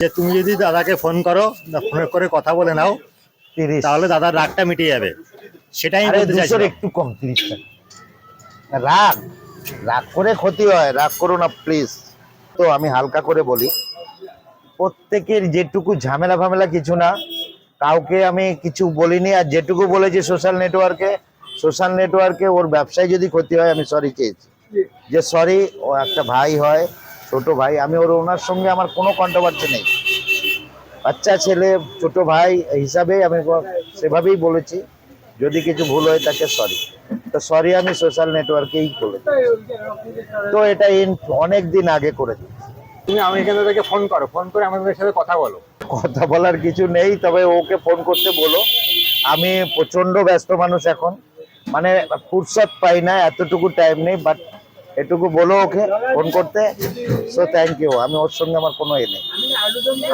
যে তুমি যদি দাদাকে ফোন করো, ফোন করে কথা বলে নাও, 30 তাহলে দাদার রাগটা মিটে যাবে। সেটাই আরে বলতে 200 চাইছিলাম। একটু কম, 30 টাকা। রাগ রাগ করে ক্ষতি হয়, রাগ করো না প্লিজ। তো আমি হালকা করে বলি, প্রত্যেকের যেটুকু ঝামেলা ফামেলা কিছু না, কাউকে আমি কিছু বলিনি। আর যেটুকু বলেছি সোশ্যাল নেটওয়ার্কে ওর ব্যবসায় যদি ক্ষতি হয় আমি সরি চেয়েছি, যে সরি, ও একটা ভাই হয়, ছোট ভাই, আমি ওনার সঙ্গে আমার কোনো কন্ট্রোভার্সি নেই। বাচ্চা ছেলে, ছোট ভাই হিসাবে আমি সেভাবেই বলেছি। যদি কিছু ভুল হয় তাকে সরি, তো সরি আমি সোশ্যাল নেটওয়ার্কেই বলে তো এটা অনেক দিন আগে করে দিই। তুমি আমি এখানে থেকে ফোন করো, ফোন করে আমাদের সাথে কথা বলো। কথা বলার কিছু নেই, তবে ওকে ফোন করতে বলো। আমি প্রচন্ড ব্যস্ত মানুষ এখন, মানে ফুরসত পাই না, এতটুকু টাইম নেই, বাট এটুকু বলো ওকে ফোন করতে। So thank you. আমি ওর সঙ্গে আমার কোনো নেই,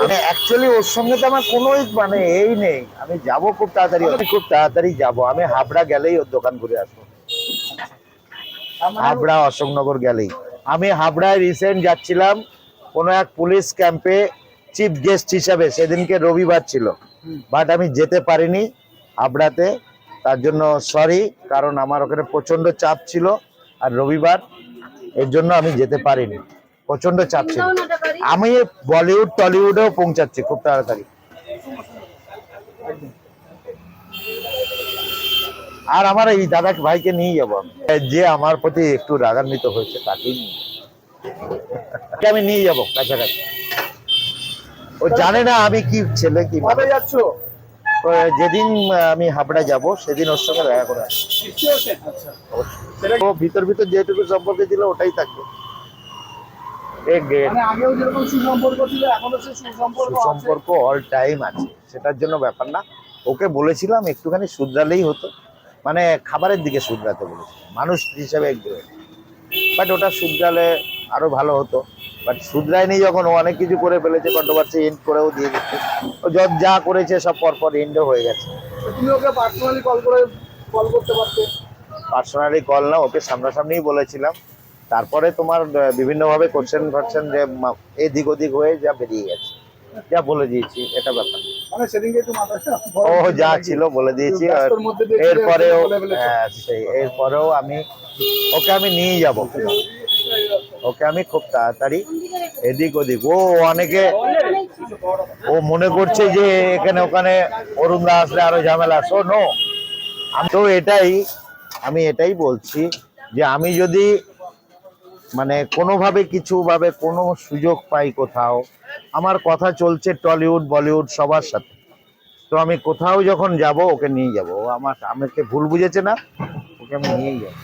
মানে অ্যাকচুয়ালি ওর সঙ্গে তো আমার কোনো মানে এই নেই। আমি যাব খুব তাড়াতাড়ি, খুব তাড়াতাড়ি যাব। আমি হাবড়া গেলেই ওর দোকান ঘুরে আসবো, হাবড়া অশোকনগর গেলেই। আমি হাবড়ায় রিসেন্ট যাচ্ছিলাম কোনো এক পুলিশ ক্যাম্পে চিফ গেস্ট হিসাবে, সেদিনকে রবিবার ছিল, বাট আমি যেতে পারিনি হাবড়াতে। তার জন্য সরি, কারণ আমার ওখানে প্রচন্ড চাপ ছিল আর রবিবার, এর জন্য আমি যেতে পারিনি, প্রচন্ড চাপ ছিল। আমি বলিউড টলিউডেও পৌঁছাচ্ছি খুব তাড়াতাড়ি। আর আমার এই দাদা ভাইকে নিয়ে যাবো, যে আমার প্রতি একটু রাগান্বিত হয়েছে তাকেই নিয়ে আমি নিয়ে যাবো কাছাকাছি। ও জানে না আমি কি ছেলে, কি ভাবে যাচ্ছ। যেদিন আমি হাবড়া যাব সেদিন ওর সঙ্গে দেখা করে ও ভিতর ভিতর যেটুকু সম্পর্কে ছিল ওটাই থাকবে। সুসম্পর্ক অল টাইম আছে, সেটার জন্য ব্যাপার না। ওকে বলেছিলাম একটুখানি শুধরালেই হতো, মানে খাবারের দিকে শুধরাতে বলেছিলাম, মানুষ হিসেবে একটু, বাট ওটা শুধরালে আরো ভালো হতো। বাট শুধরায়নি যখন, ও অনেক কিছু করে ফেলেছে, কন্ট্রোভার্সি এন্ড করেও দিয়ে দিচ্ছে। ও যা করেছে সব পরপর এন্ডও হয়ে গেছে। তুমি ওকে পার্সোনালি কল করতে পারতে। পার্সোনালি কল না, ওকে সামনাসামনিই বলেছিলাম। তারপরে তোমার বিভিন্নভাবে কোশ্চেন ফোশ্চেন যে এদিক ওদিক হয়ে যা বেরিয়ে গেছে, যা বলে দিয়েছি, এটা ব্যাপার। মানে সেদিনকে একটু ও যা ছিল বলে দিয়েছি। এরপরেও এরপরেও আমি ওকে নিয়ে যাব, ওকে আমি খুব তাড়াতাড়ি এদিক ওদিক। ও অনেকে ও মনে করছে যে এখানে ওখানে অরুণদা আসলে আরো ঝামেলা, সো নো। আমি তো আমি এটাই বলছি যে আমি যদি মানে কোনোভাবে কিছু ভাবে কোনো সুযোগ পাই কোথাও, আমার কথা চলছে টলিউড বলিউড সবার সাথে, তো আমি কোথাও যখন যাব ওকে নিয়ে যাব। ও আমাকে ভুল বুঝেছে না, ওকে আমি নিয়েই যাবো।